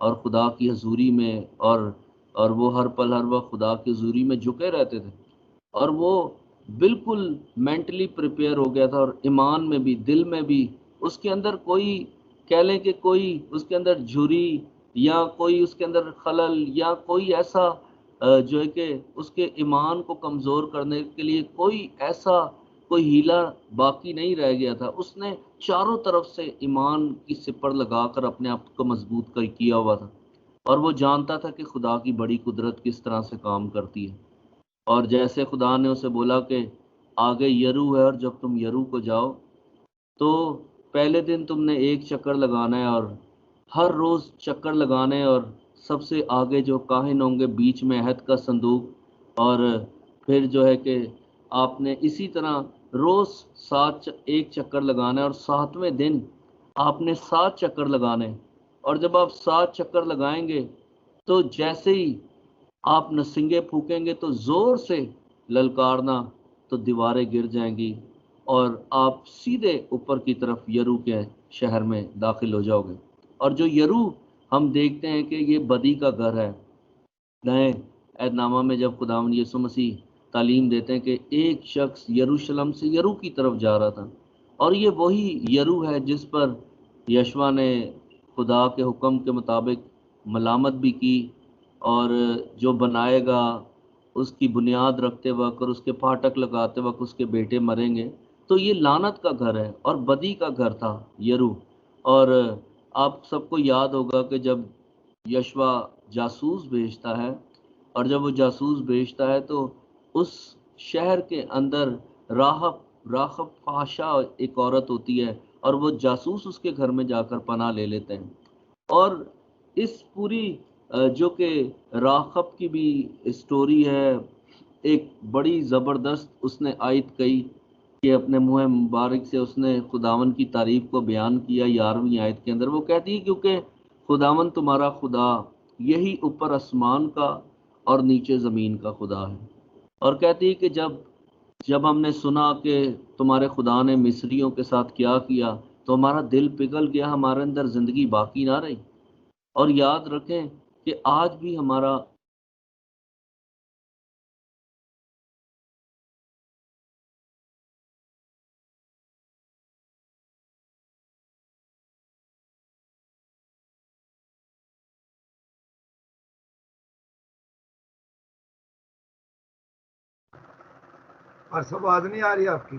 اور خدا کی حضوری میں اور وہ ہر پل ہر وقت خدا کی حضوری میں جھکے رہتے تھے، اور وہ بالکل مینٹلی پریپیئر ہو گیا تھا، اور ایمان میں بھی، دل میں بھی اس کے اندر کوئی کہہ لیں کہ کوئی اس کے اندر جھری یا کوئی اس کے اندر خلل یا کوئی ایسا جو ہے کہ اس کے ایمان کو کمزور کرنے کے لیے کوئی ایسا کوئی ہیلا باقی نہیں رہ گیا تھا۔ اس نے چاروں طرف سے ایمان کی سپر لگا کر اپنے آپ کو مضبوط کیا ہوا تھا، اور وہ جانتا تھا کہ خدا کی بڑی قدرت کس طرح سے کام کرتی ہے۔ اور جیسے خدا نے اسے بولا کہ آگے یرو ہے، اور جب تم یرو کو جاؤ تو پہلے دن تم نے ایک چکر لگانا ہے، اور ہر روز چکر لگانے، اور سب سے آگے جو کاہن ہوں گے بیچ میں عہد کا صندوق، اور پھر جو ہے کہ آپ نے اسی طرح روز ایک چکر لگانا ہے، اور 7ویں دن آپ نے 7 چکر لگانے، اور جب آپ 7 چکر لگائیں گے تو جیسے ہی آپ نسنگے پھونکیں گے تو زور سے للکارنا، تو دیواریں گر جائیں گی اور آپ سیدھے اوپر کی طرف یرو کے شہر میں داخل ہو جاؤ گے۔ اور جو یرو ہم دیکھتے ہیں کہ یہ بدی کا گھر ہے۔ نئے عہد نامہ میں جب خداوند یسوع مسیح تعلیم دیتے ہیں کہ ایک شخص یروشلم سے یرو کی طرف جا رہا تھا، اور یہ وہی یرو ہے جس پر یشوع نے خدا کے حکم کے مطابق ملامت بھی کی، اور جو بنائے گا اس کی بنیاد رکھتے وقت اور اس کے پھاٹک لگاتے وقت اس کے بیٹے مریں گے۔ تو یہ لعنت کا گھر ہے اور بدی کا گھر تھا یرو۔ اور آپ سب کو یاد ہوگا کہ جب یشوع جاسوس بھیجتا ہے، اور جب وہ جاسوس بھیجتا ہے تو اس شہر کے اندر راحب فحشا ایک عورت ہوتی ہے، اور وہ جاسوس اس کے گھر میں جا کر پناہ لے لیتے ہیں۔ اور اس پوری جو کہ راحب کی بھی اسٹوری ہے، ایک بڑی زبردست اس نے آیت کہی کہ اپنے منہ مبارک سے اس نے خداون کی تعریف کو بیان کیا 11ویں آیت کے اندر۔ وہ کہتی ہے کیونکہ خداون تمہارا خدا یہی اوپر آسمان کا اور نیچے زمین کا خدا ہے، اور کہتی ہے کہ جب ہم نے سنا کہ تمہارے خدا نے مصریوں کے ساتھ کیا کیا تو ہمارا دل پگھل گیا، ہمارے اندر زندگی باقی نہ رہی۔ اور یاد رکھیں کہ آج بھی ہمارا آواز نہیں آ رہی آپ کی؟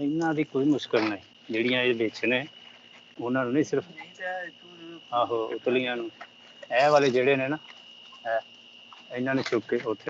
ਇਹਨਾਂ ਦੀ ਕੋਈ ਮੁਸ਼ਕਲ ਨਹੀਂ, ਜਿਹੜੀਆਂ ਇਹ ਵਿੱਚ ਨੇ ਉਹਨਾਂ ਨੂੰ ਨਹੀਂ, ਸਿਰਫ ਆਹੋ ਉਤਲੀਆਂ ਨੂੰ, ਇਹ ਵਾਲੇ ਜਿਹੜੇ ਨੇ ਨਾ ਇਹਨਾਂ ਨੇ ਚੁੱਕ ਕੇ ਉੱਥੇ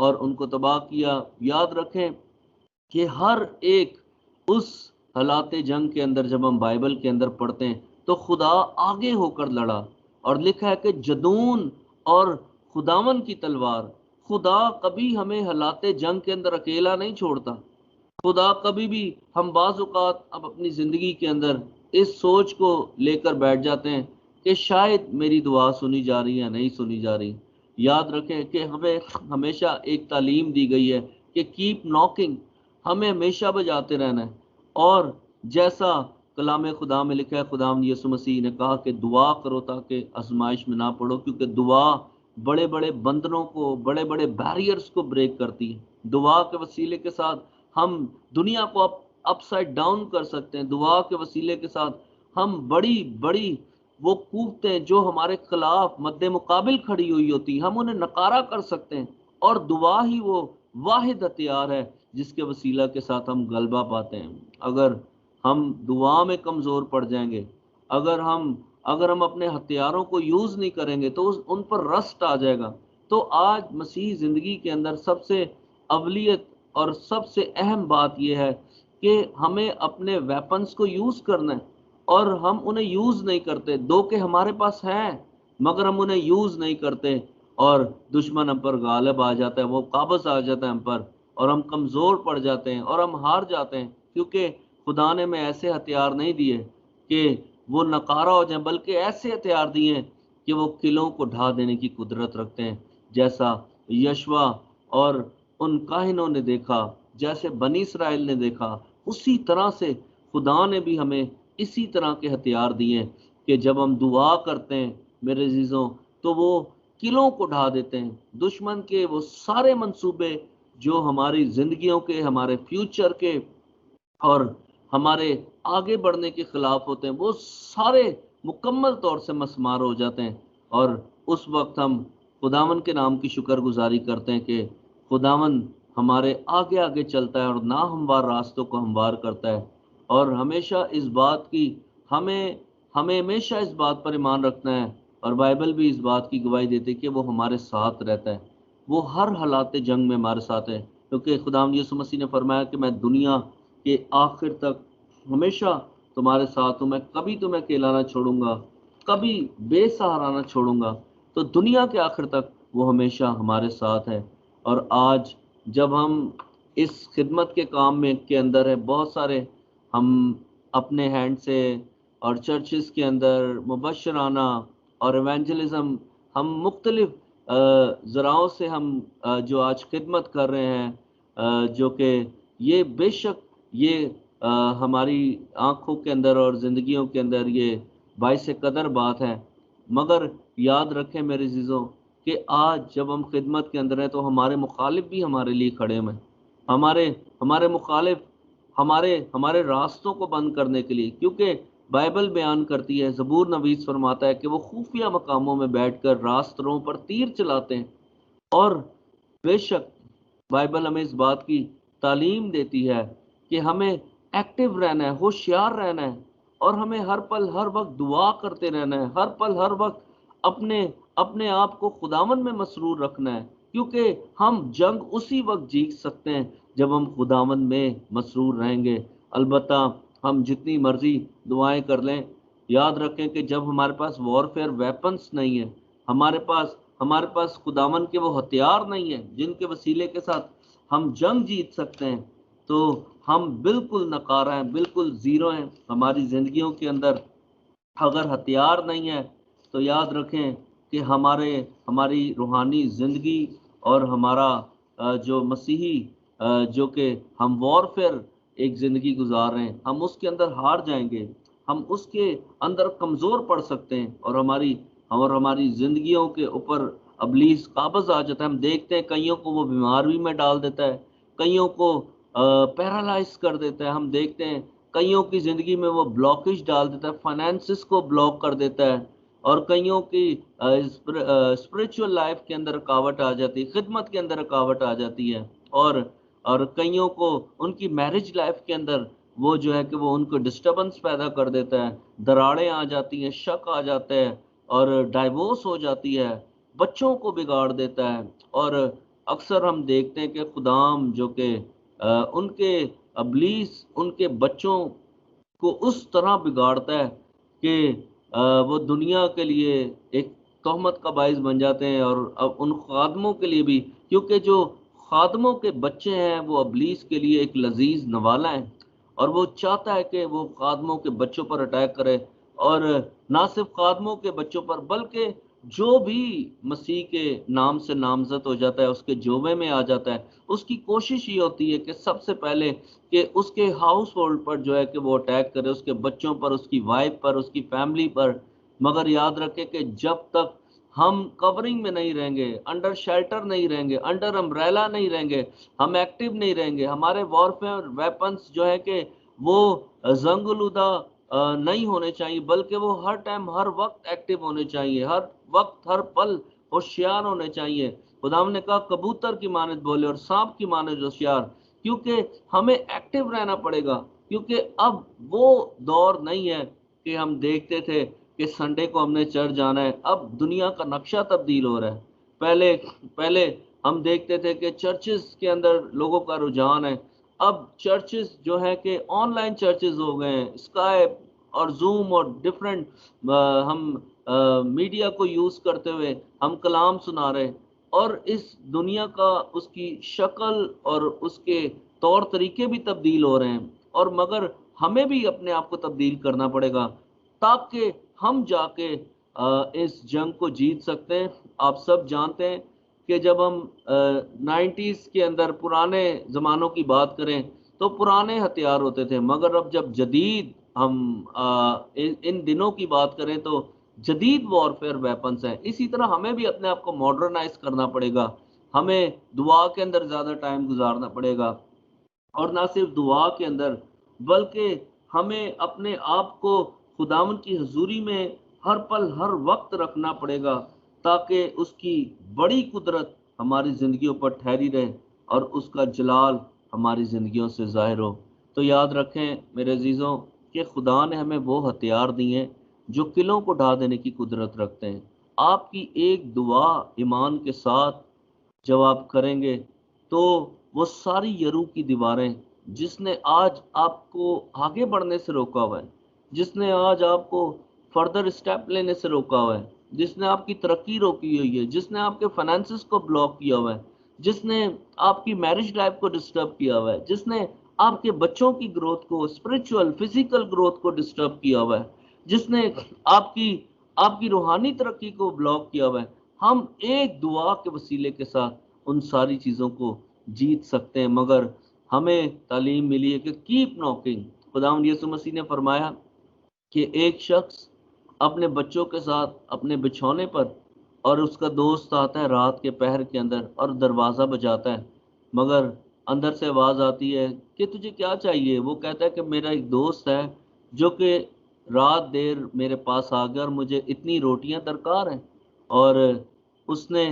اور ان کو تباہ کیا۔ یاد رکھیں کہ ہر ایک اس حالات جنگ کے اندر جب ہم بائبل کے اندر پڑھتے ہیں تو خدا آگے ہو کر لڑا، اور لکھا ہے کہ جدون اور خداون کی تلوار۔ خدا کبھی ہمیں حالات جنگ کے اندر اکیلا نہیں چھوڑتا۔ خدا کبھی بھی، ہم بعض اوقات اب اپنی زندگی کے اندر اس سوچ کو لے کر بیٹھ جاتے ہیں کہ شاید میری دعا سنی جا رہی ہے نہیں سنی جا رہی۔ یاد رکھیں کہ ہمیں ہمیشہ ایک تعلیم دی گئی ہے کہ کیپ ناکنگ، ہمیں ہمیشہ بجاتے رہنا ہے۔ اور جیسا کلام خدا میں لکھا ہے، خداوند یسوع مسیح نے کہا کہ دعا کرو تاکہ آزمائش میں نہ پڑو، کیونکہ دعا بڑے بڑے بندنوں کو، بڑے بڑے بیریئرز کو بریک کرتی ہے۔ دعا کے وسیلے کے ساتھ ہم دنیا کو اپ سائڈ ڈاؤن کر سکتے ہیں۔ دعا کے وسیلے کے ساتھ ہم بڑی بڑی وہ قوتیں جو ہمارے خلاف مد مقابل کھڑی ہوئی ہوتی ہیں، ہم انہیں نکارا کر سکتے ہیں۔ اور دعا ہی وہ واحد ہتھیار ہے جس کے وسیلہ کے ساتھ ہم غلبہ پاتے ہیں۔ اگر ہم دعا میں کمزور پڑ جائیں گے، اگر ہم اپنے ہتھیاروں کو یوز نہیں کریں گے تو ان پر رسٹ آ جائے گا۔ تو آج مسیح زندگی کے اندر سب سے اولیت اور سب سے اہم بات یہ ہے کہ ہمیں اپنے ویپنز کو یوز کرنا ہے، اور ہم انہیں یوز نہیں کرتے۔ دو کہ ہمارے پاس ہیں مگر ہم انہیں یوز نہیں کرتے، اور دشمن ہم پر غالب آ جاتا ہے، وہ قابض آ جاتا ہے ہم پر، اور ہم کمزور پڑ جاتے ہیں اور ہم ہار جاتے ہیں، کیونکہ خدا نے ہمیں ایسے ہتھیار نہیں دیے کہ وہ نکارا ہو جائیں، بلکہ ایسے ہتھیار دیے ہیں کہ وہ قلعوں کو ڈھا دینے کی قدرت رکھتے ہیں۔ جیسا یشوا اور ان کاہنوں نے دیکھا، جیسے بنی اسرائیل نے دیکھا، اسی طرح سے خدا نے بھی ہمیں اسی طرح کے ہتھیار دیے کہ جب ہم دعا کرتے ہیں میرے عزیزوں تو وہ قلعوں کو ڈھا دیتے ہیں۔ دشمن کے وہ سارے منصوبے جو ہماری زندگیوں کے، ہمارے فیوچر کے اور ہمارے آگے بڑھنے کے خلاف ہوتے ہیں، وہ سارے مکمل طور سے مسمار ہو جاتے ہیں۔ اور اس وقت ہم خداون کے نام کی شکر گزاری کرتے ہیں کہ خداون ہمارے آگے آگے چلتا ہے اور ناہموار راستوں کو ہموار کرتا ہے۔ اور ہمیشہ اس بات کی ہمیں ہمیشہ اس بات پر ایمان رکھنا ہے، اور بائبل بھی اس بات کی گواہی دیتی ہے کہ وہ ہمارے ساتھ رہتا ہے، وہ ہر حالات جنگ میں ہمارے ساتھ ہے، کیونکہ خداوند یسوع مسیح نے فرمایا کہ میں دنیا کے آخر تک ہمیشہ تمہارے ساتھ ہوں، میں کبھی تمہیں اکیلا نہ چھوڑوں گا، کبھی بے سہارا نہ چھوڑوں گا۔ تو دنیا کے آخر تک وہ ہمیشہ ہمارے ساتھ ہے۔ اور آج جب ہم اس خدمت کے کام میں کے اندر ہے، بہت سارے ہم اپنے ہینڈ سے اور چرچز کے اندر مبشرانہ اور ایونجلزم، ہم مختلف ذرائعوں سے ہم جو آج خدمت کر رہے ہیں، جو کہ یہ بے شک یہ ہماری آنکھوں کے اندر اور زندگیوں کے اندر یہ باعث قدر بات ہے، مگر یاد رکھیں میرے عزیزوں کہ آج جب ہم خدمت کے اندر ہیں تو ہمارے مخالف بھی ہمارے لیے کھڑے ہوئے ہیں، ہمارے مخالف ہمارے راستوں کو بند کرنے کے لیے، کیونکہ بائبل بیان کرتی ہے، زبور نویس فرماتا ہے کہ وہ خفیہ مقاموں میں بیٹھ کر راستوں پر تیر چلاتے ہیں۔ اور بے شک بائبل ہمیں اس بات کی تعلیم دیتی ہے کہ ہمیں ایکٹیو رہنا ہے، ہوشیار رہنا ہے، اور ہمیں ہر پل ہر وقت دعا کرتے رہنا ہے، ہر پل ہر وقت اپنے آپ کو خداون میں مسرور رکھنا ہے، کیونکہ ہم جنگ اسی وقت جیت سکتے ہیں جب ہم خداون میں مسرور رہیں گے۔ البتہ ہم جتنی مرضی دعائیں کر لیں، یاد رکھیں کہ جب ہمارے پاس وارفیئر ویپنز نہیں ہیں، ہمارے پاس خداون کے وہ ہتھیار نہیں ہیں جن کے وسیلے کے ساتھ ہم جنگ جیت سکتے ہیں، تو ہم بالکل ناکارہ ہیں، بالکل زیرو ہیں۔ ہماری زندگیوں کے اندر اگر ہتھیار نہیں ہے تو یاد رکھیں کہ ہماری روحانی زندگی اور ہمارا جو مسیحی جو کہ ہم وارفیئر ایک زندگی گزار رہے ہیں، ہم اس کے اندر ہار جائیں گے، ہم اس کے اندر کمزور پڑ سکتے ہیں، اور ہماری زندگیوں کے اوپر ابلیس قابض آ جاتا ہے۔ ہم دیکھتے ہیں کئیوں کو وہ بیماری میں ڈال دیتا ہے، کئیوں کو پیرالائز کر دیتا ہے، ہم دیکھتے ہیں کئیوں کی زندگی میں وہ بلاکیج ڈال دیتا ہے، فائنینسز کو بلاک کر دیتا ہے، اور کئیوں کی اسپرچول لائف کے اندر رکاوٹ آ جاتی ہے، خدمت کے اندر رکاوٹ آ جاتی ہے، اور کئیوں کو ان کی میرج لائف کے اندر وہ جو ہے کہ وہ ان کو ڈسٹربنس پیدا کر دیتا ہے، دراڑیں آ جاتی ہیں، شک آ جاتے ہیں، اور ڈائیورس ہو جاتی ہے، بچوں کو بگاڑ دیتا ہے، اور اکثر ہم دیکھتے ہیں کہ خدام جو کہ ان کے ابلیس ان کے بچوں کو اس طرح بگاڑتا ہے کہ وہ دنیا کے لیے ایک تہمت کا باعث بن جاتے ہیں، اور اب ان خادموں کے لیے بھی، کیونکہ جو خادموں کے بچے ہیں وہ ابلیس کے لیے ایک لذیذ نوالا ہے، اور وہ چاہتا ہے کہ وہ خادموں کے بچوں پر اٹیک کرے، اور نہ صرف خادموں کے بچوں پر بلکہ جو بھی مسیح کے نام سے نامزد ہو جاتا ہے، اس کے جوبے میں آ جاتا ہے، اس کی کوشش یہ ہوتی ہے کہ سب سے پہلے کہ اس کے ہاؤس ہولڈ پر جو ہے کہ وہ اٹیک کرے، اس کے بچوں پر، اس کی وائف پر، اس کی فیملی پر۔ مگر یاد رکھے کہ جب تک ہم کورنگ میں نہیں رہیں گے، انڈر شیلٹر نہیں رہیں گے، انڈر امبریلا نہیں رہیں گے، ہم ایکٹیو نہیں رہیں گے، ہمارے وارفیئر ویپنز جو ہے کہ وہ زنگ آلودہ نہیں ہونے چاہیے، بلکہ وہ ہر ٹائم ہر وقت ایکٹیو ہونے چاہیے، ہر وقت ہر پل ہوشیار ہونے چاہیے۔ خدا نے کہا کبوتر کی مانند بولے اور سانپ کی مانند ہوشیار، کیونکہ ہمیں ایکٹیو رہنا پڑے گا، کیونکہ اب وہ دور نہیں ہے کہ ہم دیکھتے تھے کہ سنڈے کو ہم نے چرچ جانا ہے۔ اب دنیا کا نقشہ تبدیل ہو رہا ہے۔ پہلے ہم دیکھتے تھے کہ چرچز کے اندر لوگوں کا رجحان ہے، اب چرچز جو ہے کہ آن لائن چرچز ہو گئے ہیں، اسکائپ اور زوم اور ڈفرینٹ ہم میڈیا کو یوز کرتے ہوئے ہم کلام سنا رہے، اور اس دنیا کا اس کی شکل اور اس کے طور طریقے بھی تبدیل ہو رہے ہیں، اور مگر ہمیں بھی اپنے آپ کو تبدیل کرنا پڑے گا تاکہ ہم جا کے اس جنگ کو جیت سکتے ہیں۔ آپ سب جانتے ہیں کہ جب ہم 90s کے اندر پرانے زمانوں کی بات کریں تو پرانے ہتھیار ہوتے تھے، مگر اب جب جدید ہم ان دنوں کی بات کریں تو جدید وارفیئر ویپنز ہیں۔ اسی طرح ہمیں بھی اپنے آپ کو ماڈرنائز کرنا پڑے گا، ہمیں دعا کے اندر زیادہ ٹائم گزارنا پڑے گا، اور نہ صرف دعا کے اندر بلکہ ہمیں اپنے آپ کو خداوند کی حضوری میں ہر پل ہر وقت رکھنا پڑے گا تاکہ اس کی بڑی قدرت ہماری زندگیوں پر ٹھہری رہے اور اس کا جلال ہماری زندگیوں سے ظاہر ہو۔ تو یاد رکھیں میرے عزیزوں کہ خدا نے ہمیں وہ ہتھیار دیے ہیں جو قلعوں کو ڈھا دینے کی قدرت رکھتے ہیں۔ آپ کی ایک دعا ایمان کے ساتھ جب آپ کریں گے تو وہ ساری یرو کی دیواریں جس نے آج آپ کو آگے بڑھنے سے روکا ہوا ہے، جس نے آج آپ کو فردر اسٹیپ لینے سے روکا ہوا ہے، جس نے آپ کی ترقی روکی ہوئی ہے، جس نے آپ کے فائنانسز کو بلاک کیا ہوا ہے، جس نے آپ کی میرج لائف کو ڈسٹرب کیا ہوا ہے، جس نے آپ کے بچوں کی گروتھ کو، اسپرچول فزیکل گروتھ کو ڈسٹرب کیا ہوا ہے، جس نے آپ کی روحانی ترقی کو بلاک کیا ہوا ہے، ہم ایک دعا کے وسیلے کے ساتھ ان ساری چیزوں کو جیت سکتے ہیں۔ مگر ہمیں تعلیم ملی ہے کہ کیپ ناکنگ۔ خداوند یسوع مسیح نے فرمایا کہ ایک شخص اپنے بچوں کے ساتھ اپنے بچھونے پر، اور اس کا دوست آتا ہے رات کے پہر کے اندر اور دروازہ بجاتا ہے، مگر اندر سے آواز آتی ہے کہ تجھے کیا چاہیے؟ وہ کہتا ہے کہ میرا ایک دوست ہے جو کہ رات دیر میرے پاس آ گیا اور مجھے اتنی روٹیاں درکار ہیں، اور اس نے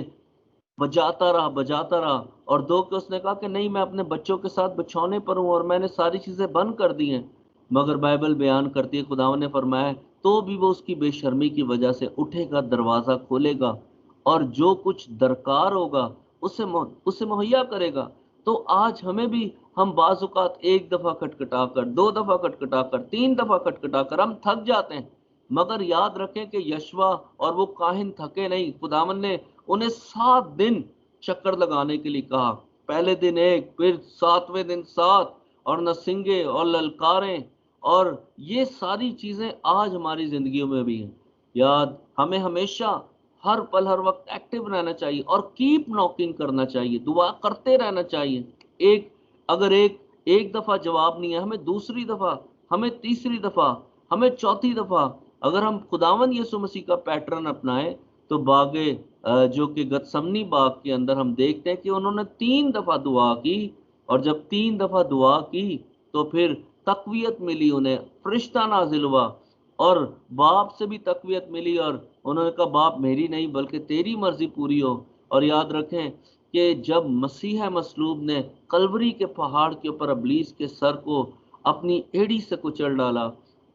بجاتا رہا، اور دو کہ اس نے کہا کہ نہیں میں اپنے بچوں کے ساتھ بچھونے پر ہوں اور میں نے ساری چیزیں بند کر دی ہیں۔ مگر بائبل بیان کرتی ہے، خداوند نے فرمایا تو بھی وہ اس کی بے شرمی کی وجہ سے اٹھے گا، دروازہ کھولے گا اور جو کچھ درکار ہوگا اسے مہیا کرے گا۔ تو آج ہمیں بھی ہم بعض اوقات ایک دفعہ کھٹکھٹا کر، دو دفعہ کھٹکھٹا کر، تین دفعہ کھٹکھٹا کر ہم تھک جاتے ہیں، مگر یاد رکھیں کہ یشوا اور وہ کاہن تھکے نہیں۔ خداوند نے انہیں 7 دن چکر لگانے کے لیے کہا، پہلے دن 1، پھر 7ویں دن 7، اور نسنگے اور للکاریں، اور یہ ساری چیزیں آج ہماری زندگیوں میں بھی ہیں۔ یاد ہمیں ہمیشہ ہر پل ہر وقت ایکٹیو رہنا چاہیے اور کیپ ناکنگ کرنا چاہیے، دعا کرتے رہنا چاہیے۔ اگر ایک دفعہ جواب نہیں ہے، ہمیں دوسری دفعہ، ہمیں تیسری دفعہ، ہمیں چوتھی دفعہ، اگر ہم خداوند یسوع مسیح کا پیٹرن اپنائیں تو باغے جو کہ گتسمنی باغ کے اندر ہم دیکھتے ہیں کہ انہوں نے 3 دفعہ دعا کی، اور جب 3 دفعہ دعا کی تو پھر تقویت ملی، انہیں فرشتہ نازل ہوا اور باپ سے بھی تقویت ملی، اور انہوں نے کہا باپ میری نہیں بلکہ تیری مرضی پوری ہو۔ اور یاد رکھیں کہ جب مسیح مصلوب نے کلوری کے پہاڑ کے اوپر ابلیس کے سر کو اپنی ایڑی سے کچل ڈالا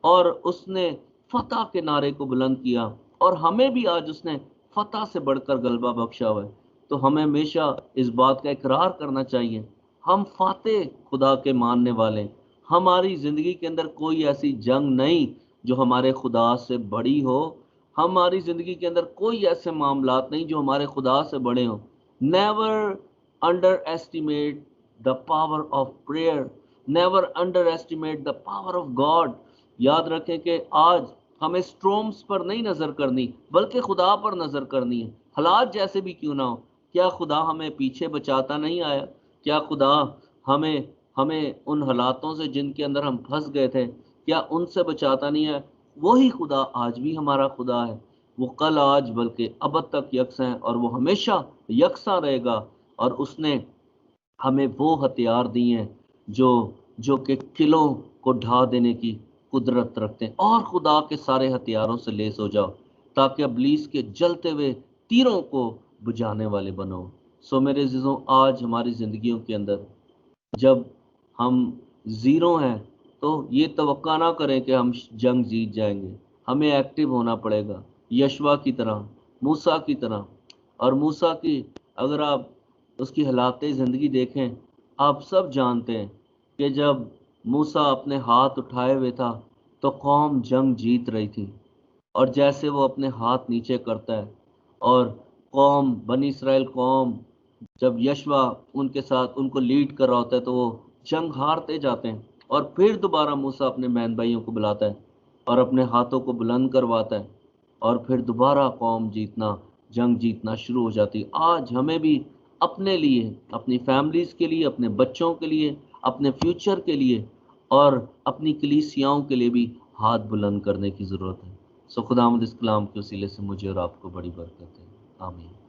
اور اس نے فتح کے نعرے کو بلند کیا، اور ہمیں بھی آج اس نے فتح سے بڑھ کر غلبہ بخشا ہوا ہے۔ تو ہمیں ہمیشہ اس بات کا اقرار کرنا چاہیے ہم فاتح خدا کے ماننے والے. ہماری زندگی کے اندر کوئی ایسی جنگ نہیں جو ہمارے خدا سے بڑی ہو. ہماری زندگی کے اندر کوئی ایسے معاملات نہیں جو ہمارے خدا سے بڑے ہوں. Never under estimate the power of prayer. Never under estimate the power of God. یاد رکھیں کہ آج ہمیں اسٹرومز پر نہیں نظر کرنی بلکہ خدا پر نظر کرنی ہے. حالات جیسے بھی کیوں نہ ہو, کیا خدا ہمیں پیچھے بچاتا نہیں آیا؟ کیا خدا ہمیں ان حالاتوں سے جن کے اندر ہم پھنس گئے تھے کیا ان سے بچاتا نہیں ہے؟ وہی خدا آج بھی ہمارا خدا ہے. وہ کل آج بلکہ ابد تک یکساں ہے اور وہ ہمیشہ یکساں رہے گا. اور اس نے ہمیں وہ ہتھیار دی ہیں جو کہ قلعوں کو ڈھا دینے کی قدرت رکھتے ہیں. اور خدا کے سارے ہتھیاروں سے لیس ہو جاؤ تاکہ ابلیس کے جلتے ہوئے تیروں کو بجھانے والے بنو. سو میرے عزیزوں, آج ہماری زندگیوں کے اندر جب ہم زیرو ہیں تو یہ توقع نہ کریں کہ ہم جنگ جیت جائیں گے. ہمیں ایکٹیو ہونا پڑے گا یشوا کی طرح, موسیٰ کی طرح. اور موسیٰ کی اگر آپ اس کی حالات زندگی دیکھیں, آپ سب جانتے ہیں کہ جب موسیٰ اپنے ہاتھ اٹھائے ہوئے تھا تو قوم جنگ جیت رہی تھی. اور جیسے وہ اپنے ہاتھ نیچے کرتا ہے اور قوم بنی اسرائیل قوم جب یشوا ان کے ساتھ ان کو لیڈ کر رہا ہوتا ہے تو وہ جنگ ہارتے جاتے ہیں. اور پھر دوبارہ موسیٰ اپنے بہن بھائیوں کو بلاتا ہے اور اپنے ہاتھوں کو بلند کرواتا ہے اور پھر دوبارہ قوم جنگ جیتنا شروع ہو جاتی ہے. آج ہمیں بھی اپنے لیے, اپنی فیملیز کے لیے, اپنے بچوں کے لیے, اپنے فیوچر کے لیے اور اپنی کلیسیاؤں کے لیے بھی ہاتھ بلند کرنے کی ضرورت ہے. سو خداوند اس کلام کے وسیلے سے مجھے اور آپ کو بڑی برکت ہے. آمین.